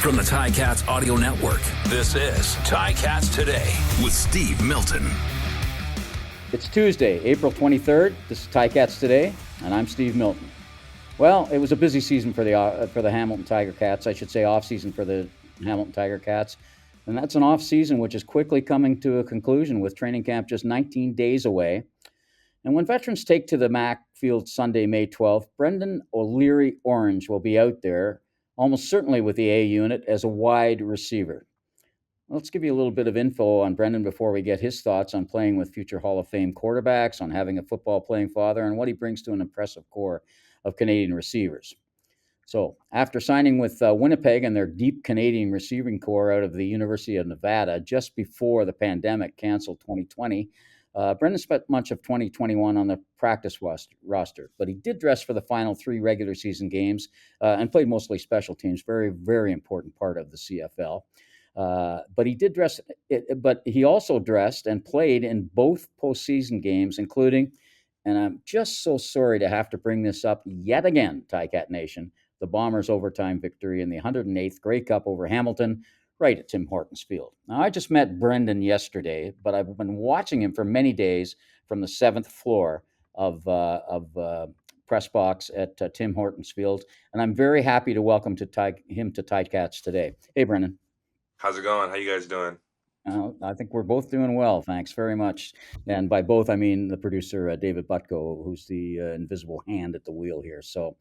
From the Ticats Audio Network, this is Ticats Today with Steve Milton. It's Tuesday, April 23rd. This is Ticats Today, and I'm Steve Milton. Well, it was a busy season for the Hamilton Tiger Cats. I should say off-season for the Hamilton Tiger Cats. And that's an off-season which is quickly coming to a conclusion with training camp just 19 days away. And when veterans take to the Mac Field Sunday, May 12th, Brendan O'Leary Orange will be out there, almost certainly with the A unit, as a wide receiver. Let's give you a little bit of info on Brendan before we get his thoughts on playing with future Hall of Fame quarterbacks, on having a football-playing father, and what he brings to an impressive core of Canadian receivers. So, after signing with Winnipeg and their deep Canadian receiving core out of the University of Nevada just before the pandemic canceled 2020, Brendan spent much of 2021 on the practice roster, but he did dress for the final 3 regular season games and played mostly special teams, very, very important part of the CFL. But he also dressed and played in both postseason games, including, and I'm just so sorry to have to bring this up yet again, Ticat Nation, the Bombers' overtime victory in the 108th Grey Cup over Hamilton, right at Tim Hortons Field. Now, I just met Brendan yesterday, but I've been watching him for many days from the 7th floor of press box at Tim Hortons Field, and I'm very happy to welcome him to Ticats Today. Hey, Brendan. How's it going? How you guys doing? I think we're both doing well, thanks very much. And by both, I mean the producer, David Butko, who's the invisible hand at the wheel here. So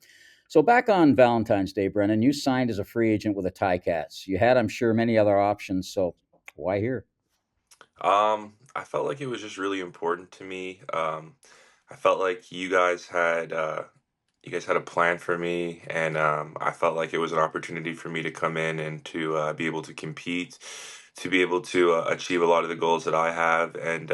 back on Valentine's Day, Brennan, you signed as a free agent with the Ticats. You had, I'm sure, many other options, so why here? I felt like it was just really important to me. I felt like you guys had a plan for me, and I felt like it was an opportunity for me to come in and to be able to compete, to be able to achieve a lot of the goals that I have, and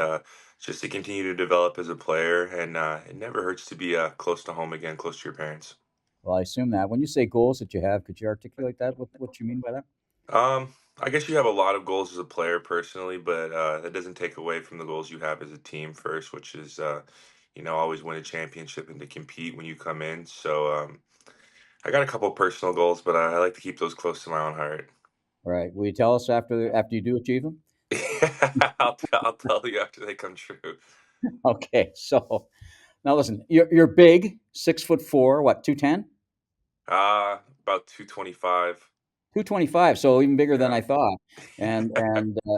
just to continue to develop as a player. And it never hurts to be close to home again, close to your parents. Well, I assume that. When you say goals that you have, could you articulate that? What you mean by that? I guess you have a lot of goals as a player personally, but that doesn't take away from the goals you have as a team first, which is, always win a championship and to compete when you come in. So I got a couple personal goals, but I like to keep those close to my own heart. All right. Will you tell us after you do achieve them? I'll tell you after they come true. Okay. So now listen, you're big, 6'4", what, 210? About 225. 225, so even bigger than Yeah. I thought. And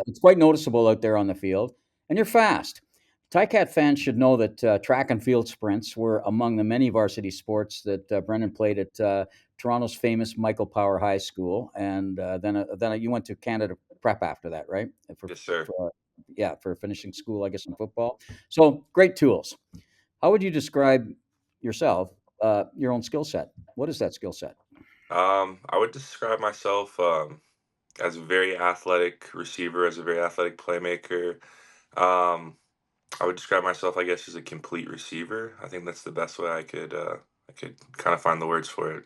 it's quite noticeable out there on the field. And you're fast. Ticat fans should know that track and field sprints were among the many varsity sports that Brendan played at Toronto's famous Michael Power High School. And then you went to Canada Prep after that, right? Yes, sir. For finishing school, I guess, in football. So great tools. How would you describe yourself, your own skill set? What is that skill set? I would describe myself as a very athletic receiver, as a very athletic playmaker. Um, I would describe myself, I guess, as a complete receiver. I think that's the best way I could kind of find the words for it.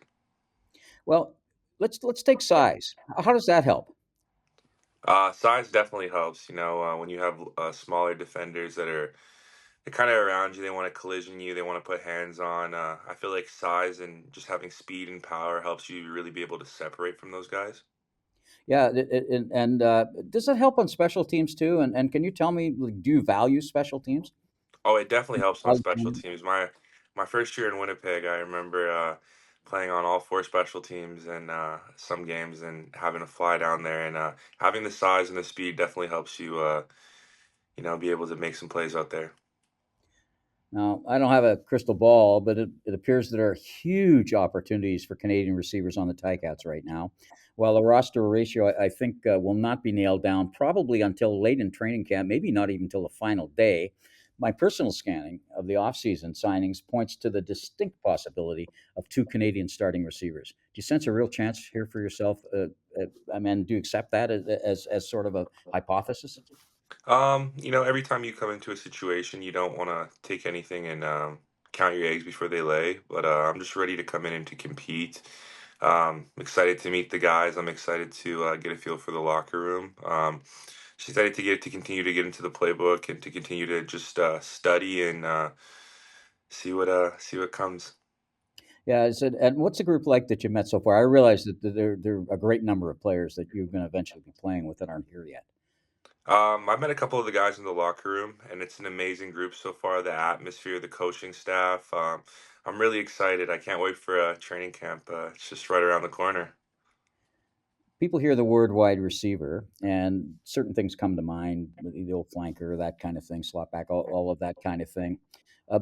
Well, let's take size. How does that help? Size definitely helps. When you have smaller defenders they're kind of around you, they want to collision you, they want to put hands on. I feel like size and just having speed and power helps you really be able to separate from those guys. Yeah, and does it help on special teams too? And can you tell me, like, do you value special teams? Oh, it definitely helps on special Value- teams. My first year in Winnipeg, I remember playing on all 4 special teams and some games and having to fly down there and having the size and the speed definitely helps you be able to make some plays out there. Now, I don't have a crystal ball, but it appears there are huge opportunities for Canadian receivers on the Ticats right now. While the roster ratio, I think, will not be nailed down probably until late in training camp, maybe not even till the final day. My personal scanning of the offseason signings points to the distinct possibility of 2 Canadian starting receivers. Do you sense a real chance here for yourself? I mean, do you accept that as sort of a hypothesis? Every time you come into a situation, you don't want to take anything and count your eggs before they lay. But I'm just ready to come in and to compete. Excited to meet the guys. I'm excited to get a feel for the locker room. Just excited to continue to get into the playbook and to continue to just study and see what comes. Yeah, and what's the group like that you met so far? I realize that there are a great number of players that you're going to eventually be playing with that aren't here yet. I met a couple of the guys in the locker room, and it's an amazing group so far. The atmosphere, the coaching staff. I'm really excited. I can't wait for training camp. It's just right around the corner. People hear the word wide receiver, and certain things come to mind: the old flanker, that kind of thing, slot back, all of that kind of thing.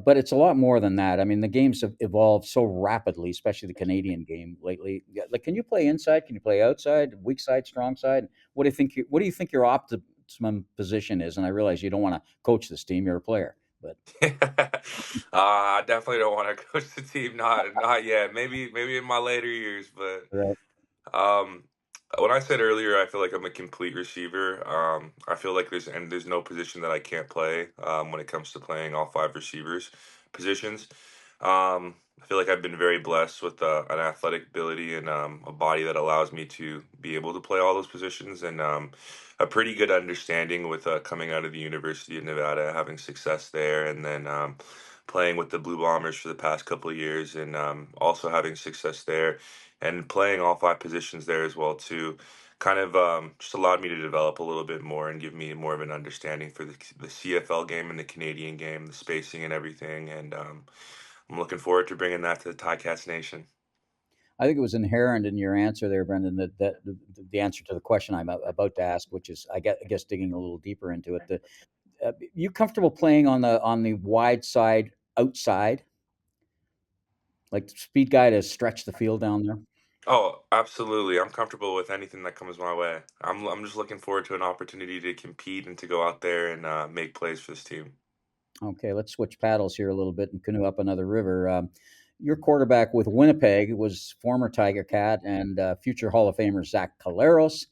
But it's a lot more than that. I mean, the games have evolved so rapidly, especially the Canadian game lately. Yeah, like, can you play inside? Can you play outside? Weak side, strong side? What do you think? What do you think your optimum position is? And I realize you don't want to coach this team; you're a player, but I definitely don't want to coach the team. Not yet. Maybe in my later years, but right. Um, when I said earlier, I feel like I'm a complete receiver. I feel like there's no position that I can't play when it comes to playing all five receivers positions. I feel like I've been very blessed with an athletic ability and a body that allows me to be able to play all those positions, and a pretty good understanding with coming out of the University of Nevada, having success there, and then playing with the Blue Bombers for the past couple of years, and also having success there and playing all five positions there as well too kind of just allowed me to develop a little bit more and give me more of an understanding for the CFL game and the Canadian game, the spacing and everything. And I'm looking forward to bringing that to the Ticats Nation. I think it was inherent in your answer there, Brendan, that the answer to the question I'm about to ask, which is, I guess, digging a little deeper into it. You comfortable playing on the wide side outside, like speed guy to stretch the field down there? Oh, absolutely. I'm comfortable with anything that comes my way. I'm just looking forward to an opportunity to compete and to go out there and make plays for this team. Okay, let's switch paddles here a little bit and canoe up another river. Your quarterback with Winnipeg was former Tiger Cat and future Hall of Famer Zach Caleros,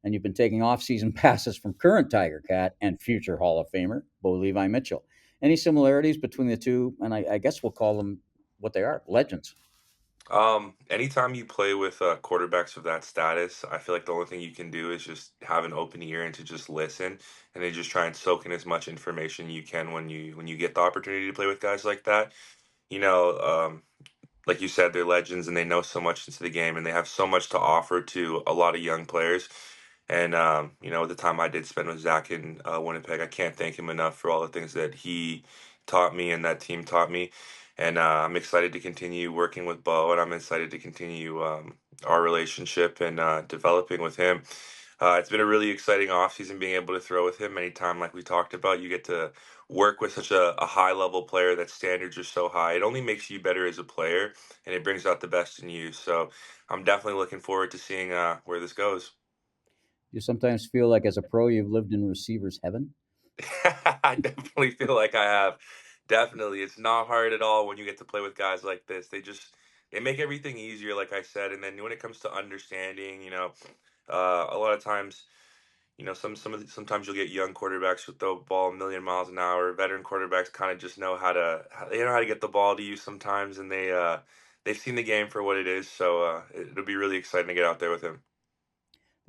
and you've been taking off-season passes from current Tiger Cat and future Hall of Famer Bo Levi Mitchell. Any similarities between the two? And I guess we'll call them what they are: legends. Anytime you play with quarterbacks of that status, I feel like the only thing you can do is just have an open ear and to just listen and then just try and soak in as much information you can when you get the opportunity to play with guys like that. You know, like you said, they're legends and they know so much into the game and they have so much to offer to a lot of young players. And the time I did spend with Zach in Winnipeg, I can't thank him enough for all the things that he taught me and that team taught me. And I'm excited to continue working with Bo, and I'm excited to continue our relationship and developing with him. It's been a really exciting offseason being able to throw with him. Anytime, like we talked about, you get to work with such a high level player that standards are so high. It only makes you better as a player, and it brings out the best in you. So I'm definitely looking forward to seeing where this goes. You sometimes feel like as a pro you've lived in receiver's heaven. I definitely feel like I have. Definitely. It's not hard at all when you get to play with guys like this. They make everything easier, like I said. And then when it comes to understanding, a lot of times, sometimes you'll get young quarterbacks who throw the ball a million miles an hour. Veteran quarterbacks kind of just know they know how to get the ball to you sometimes, and they've seen the game for what it is. So it'll be really exciting to get out there with him.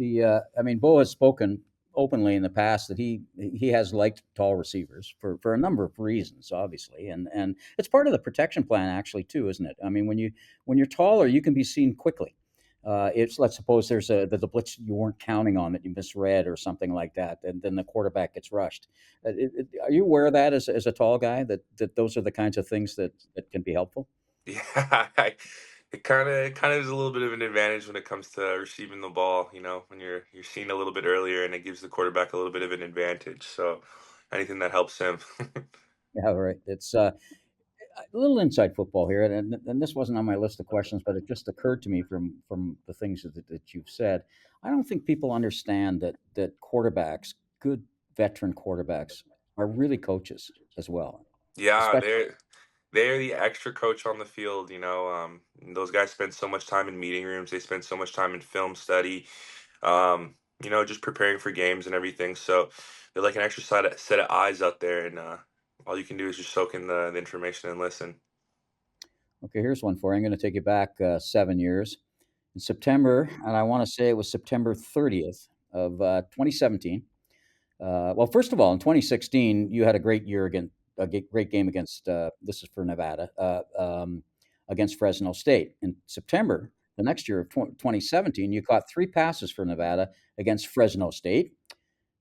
I mean, Bo has spoken openly in the past that he has liked tall receivers for a number of reasons, obviously, and it's part of the protection plan actually too, isn't it? I mean, when you're taller, you can be seen quickly. It's let's suppose there's the blitz you weren't counting on that you misread or something like that, and then the quarterback gets rushed. Are you aware of that as a tall guy that those are the kinds of things that can be helpful? Yeah, it kind of is a little bit of an advantage when it comes to receiving the ball, when you're seen a little bit earlier and it gives the quarterback a little bit of an advantage. So anything that helps him. Yeah, right. It's a little inside football here, and this wasn't on my list of questions, but it just occurred to me from the things that you've said. I don't think people understand that quarterbacks, good veteran quarterbacks, are really coaches as well. Yeah, Especially, they're the extra coach on the field, those guys spend so much time in meeting rooms, they spend so much time in film study, just preparing for games and everything. So they're like an extra set of eyes out there, and all you can do is just soak in the information and listen. okay, here's one for you. I'm going to take you back 7 years in September, and I want to say it was September 30th of 2017. Well, first of all, in 2016, you had a great year against great game against. This is for Nevada. against Fresno State. In September, the next year of 2017, you caught 3 passes for Nevada against Fresno State.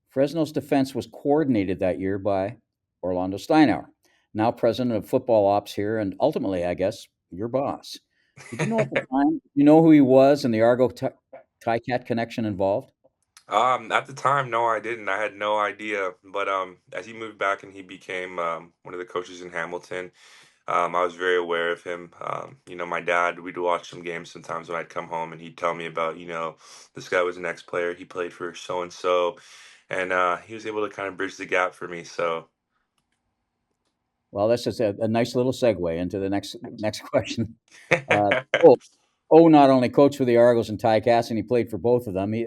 Fresno's defense was coordinated that year by Orlando Steinauer, now president of football ops here, and ultimately, I guess, your boss. Did you know at the time? You know who he was and the Argo Ticat connection involved? At the time, no, I didn't. I had no idea. But as he moved back and he became one of the coaches in Hamilton, I was very aware of him. My dad, we'd watch some games sometimes when I'd come home, and he'd tell me about, this guy was an ex-player. He played for so and so, and he was able to kind of bridge the gap for me. So, Well, that's just a nice little segue into the next question. Uh, oh, not only coached for the Argos and Ticats, and he played for both of them. He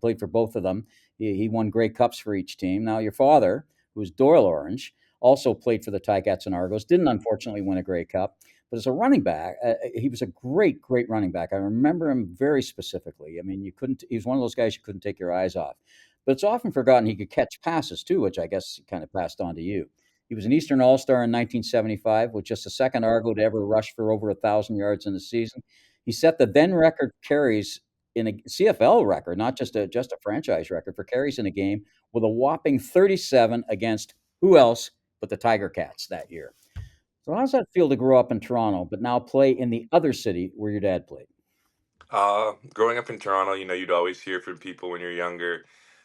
played for both of them. He won Grey Cups for each team. Now, your father, who was Doyle Orange, also played for the Ticats and Argos. Didn't unfortunately win a Grey Cup, but as a running back, he was a great running back. I remember him very specifically. I mean, you couldn't. He was one of those guys you couldn't take your eyes off. But it's often forgotten he could catch passes too, which I guess kind of passed on to you. He was an Eastern All-Star in 1975, with just the second Argo to ever rush for over 1,000 yards in a season. He set the then record carries in a CFL record, not just a franchise record for carries in a game, with a whopping 37 against who else but the Tiger Cats that year. So how does that feel to grow up in Toronto, but now play in the other city where your dad played? growing up in Toronto, you'd always hear from people when you're younger,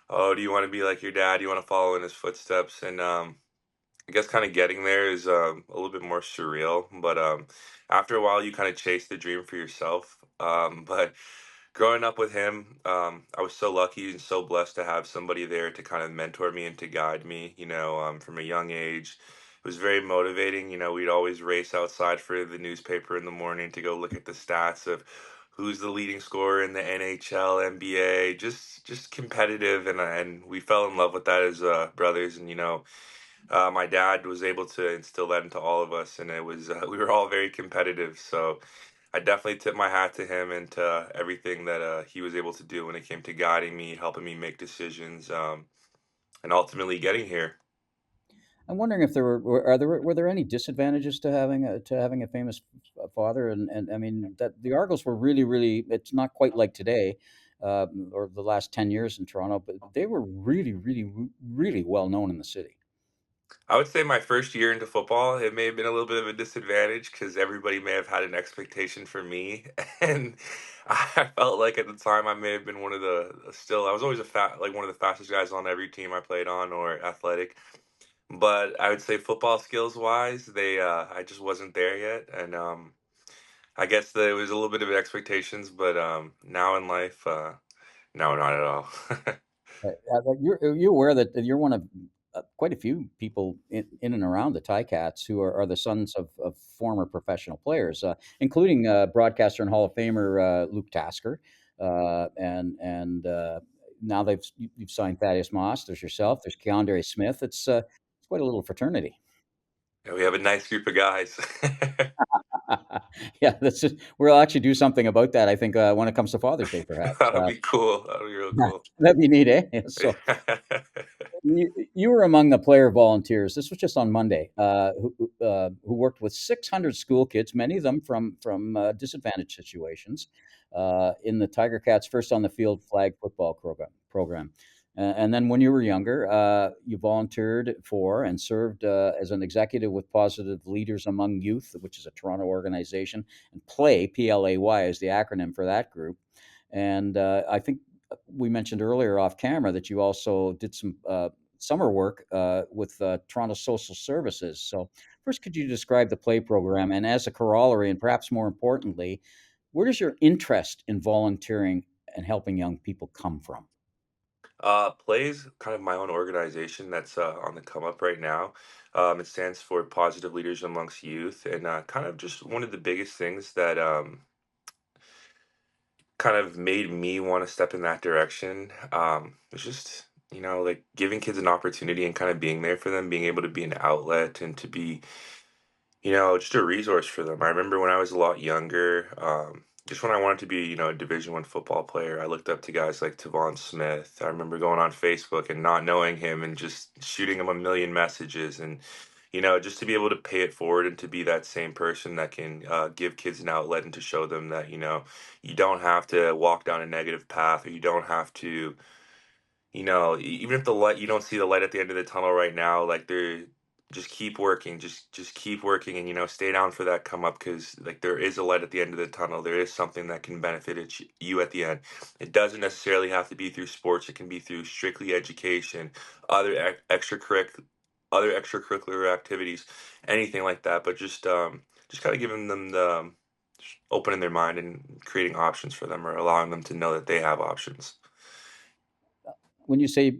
"Oh, do you want to be like your dad? Do you want to follow in his footsteps?" And I guess kind of getting there is a little bit more surreal, but after a while, you kind of chase the dream for yourself. But growing up with him, I was so lucky and so blessed to have somebody there to kind of mentor me and to guide me, from a young age. It was very motivating. We'd always race outside for the newspaper in the morning to go look at the stats of who's the leading scorer in the NHL, NBA, just competitive, and we fell in love with that as brothers. And my dad was able to instill that into all of us, and it was we were all very competitive. So I definitely tip my hat to him and to everything that he was able to do when it came to guiding me, helping me make decisions, and ultimately getting here. I'm wondering if were there any disadvantages to having a famous father, and I mean that the Argos were really, it's not quite like today, or the last 10 years in Toronto, but they were really well known in the city. I would say my first year into football, it may have been a little bit of a disadvantage because everybody may have had an expectation for me, and I felt like at the time I may have been one of I was always like one of the fastest guys on every team I played on or athletic. But I would say football skills wise, I just wasn't there yet, and I guess there was a little bit of expectations, but now in life, no, not at all. You're aware that you're one of quite a few people in and around the Ticats who are the sons of former professional players, including broadcaster and Hall of Famer Luke Tasker, and now you've signed Thaddeus Moss. There's yourself. There's Keandre Smith. It's quite a little fraternity. Yeah, we have a nice group of guys. Yeah, we'll actually do something about that. I think when it comes to Father's Day, perhaps. That'll be cool. That'll be real Yeah, cool. that'd be neat, eh? So you were among the player volunteers. This was just on Monday. Who worked with 600 school kids, many of them from disadvantaged situations, in the Tiger Cats' first on the field flag football program. And then when you were younger, you volunteered for and served as an executive with Positive Leaders Among Youth, which is a Toronto organization, and PLAY is the acronym for that group. And I think we mentioned earlier off camera that you also did some summer work with Toronto Social Services. So, first, could you describe the play program? And as a corollary, and perhaps more importantly, where does your interest in volunteering and helping young people come from? Plays kind of my own organization that's on the come up right now. It stands for Positive Leaders Amongst Youth, and kind of just one of the biggest things that kind of made me want to step in that direction. It's just, like giving kids an opportunity and kind of being there for them, being able to be an outlet and to be, just a resource for them. I remember when I was a lot younger, just when I wanted to be, a Division I football player, I looked up to guys like Tavon Smith. I remember going on Facebook and not knowing him and just shooting him a million messages and just to be able to pay it forward and to be that same person that can give kids an outlet and to show them that, you don't have to walk down a negative path, or you don't have to, even if the light, you don't see the light at the end of the tunnel right now, like there, just keep working, just keep working, and stay down for that come up, because like there is a light at the end of the tunnel. There is something that can benefit you at the end. It doesn't necessarily have to be through sports. It can be through strictly education, other extracurricular activities, anything like that. But just kind of giving them the opening their mind and creating options for them, or allowing them to know that they have options. When you say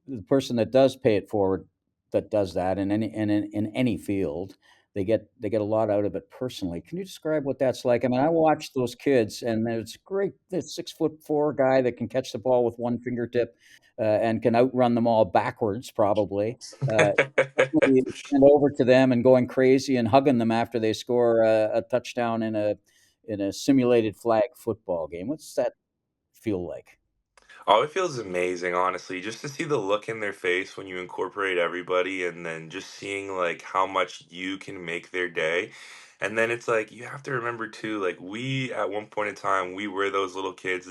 the person that does pay it forward, that does that in any field, they get a lot out of it personally. Can you describe what that's like? I mean, I watch those kids, and it's great. This 6'4" guy that can catch the ball with one fingertip, and can outrun them all backwards, probably. Uh, Suddenly and over to them and going crazy and hugging them after they score a touchdown in a simulated flag football game. What's that feel like? Oh, it feels amazing, honestly, just to see the look in their face when you incorporate everybody, and then just seeing like how much you can make their day. And then it's like you have to remember too, like we at one point in time, we were those little kids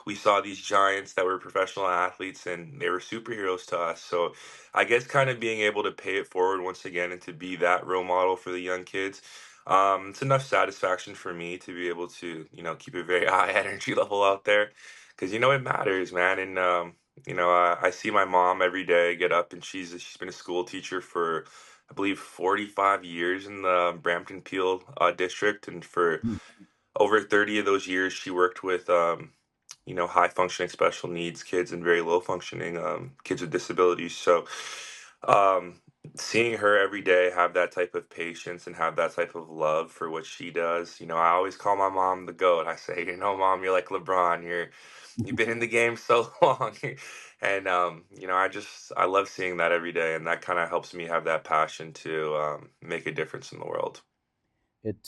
we saw these giants that were professional athletes, and they were superheroes to us. So I guess kind of being able to pay it forward once again and to be that role model for the young kids. It's enough satisfaction for me to be able to, keep a very high energy level out there, because it matters, man. And I see my mom every day get up, and she's been a school teacher for, I believe, 45 years in the Brampton Peel district, and for Hmm. over 30 of those years, she worked with high functioning special needs kids and very low functioning kids with disabilities. So um, seeing her every day have that type of patience and have that type of love for what she does, I always call my mom the GOAT. I say, mom, you're like LeBron. You've been in the game so long. And I love seeing that every day, and that kind of helps me have that passion to make a difference in the world. It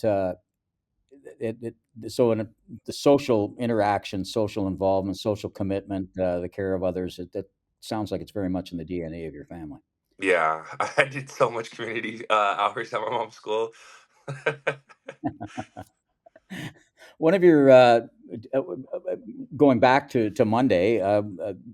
it so in the social interaction, social involvement, social commitment, the care of others, that sounds like it's very much in the DNA of your family. Yeah, I did so much community hours at my mom's school. One of your going back to Monday,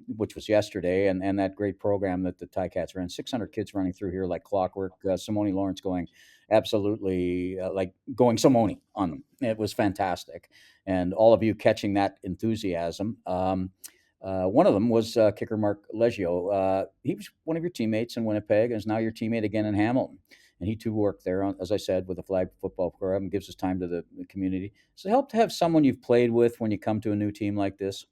which was yesterday, and that great program that the Ticats ran, 600 kids running through here like clockwork. Simone Lawrence going absolutely like going Simone on them. It was fantastic, and all of you catching that enthusiasm. One of them was kicker Mark Leggio. He was one of your teammates in Winnipeg, and is now your teammate again in Hamilton. And he too worked there, as I said, with the flag football program, and gives his time to the community. So help to have someone you've played with when you come to a new team like this.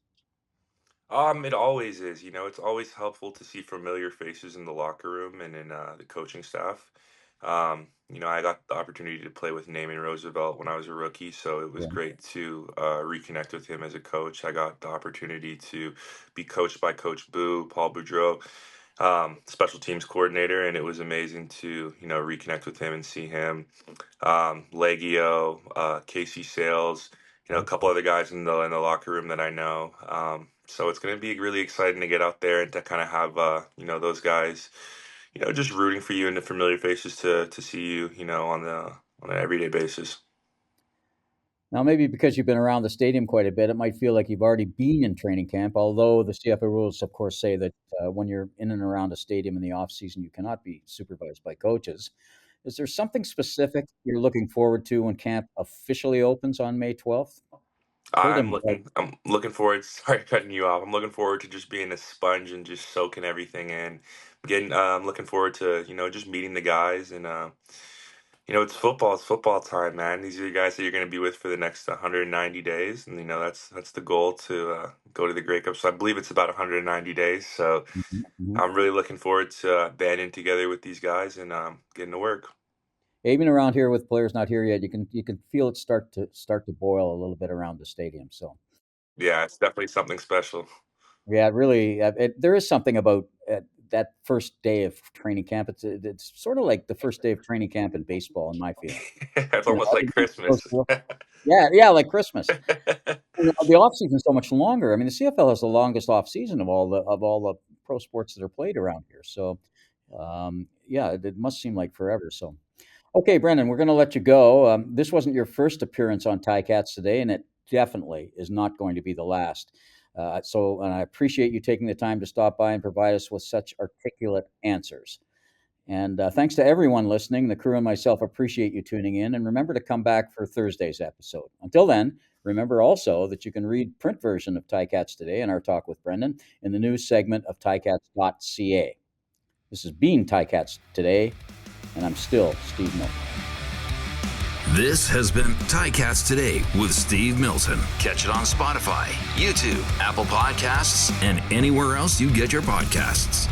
It always is. It's always helpful to see familiar faces in the locker room and in the coaching staff. I got the opportunity to play with Naaman Roosevelt when I was a rookie, so it was Yeah. great to reconnect with him as a coach. I got the opportunity to be coached by Coach Paul Boudreau, special teams coordinator, and it was amazing to, reconnect with him and see him, Legio, Casey Sales, a Right. couple other guys in the locker room that I know. So it's going to be really exciting to get out there and to kind of have those guys, just rooting for you and the familiar faces to see you, on an everyday basis. Now, maybe because you've been around the stadium quite a bit, it might feel like you've already been in training camp. Although the CFA rules, of course, say that when you're in and around a stadium in the off season, you cannot be supervised by coaches. Is there something specific you're looking forward to when camp officially opens on May 12th? Fill them. I'm looking forward. Sorry, cutting you off. I'm looking forward to just being a sponge and just soaking everything in. I'm looking forward to just meeting the guys, and it's football. It's football time, man. These are the guys that you're going to be with for the next 190 days, and that's the goal to go to the Grey Cup. So I believe it's about 190 days. So Mhm, mhm. I'm really looking forward to banding together with these guys and getting to work. Even around here with players not here yet, you can feel it start to boil a little bit around the stadium. So Yeah, it's definitely something special. yeah, it really there is something about that first day of training camp. It's sort of like the first day of training camp in baseball, in my feeling. It's You know, almost like everything goes Christmas. through. Yeah, yeah, like Christmas. The off season is so much longer. I mean, the CFL has the longest off season of all the pro sports that are played around here. So yeah, it must seem like forever. So, okay, Brendan, we're going to let you go. This wasn't your first appearance on Ticats today, and it definitely is not going to be the last. And I appreciate you taking the time to stop by and provide us with such articulate answers. And thanks to everyone listening. The crew and myself appreciate you tuning in. And remember to come back for Thursday's episode. Until then, remember also that you can read print version of Ticats Today and our talk with Brendan in the news segment of ticats.ca. This has been Ticats Today, and I'm still Steve Milton. This has been Ticats Today with Steve Milton. Catch it on Spotify, YouTube, Apple Podcasts, and anywhere else you get your podcasts.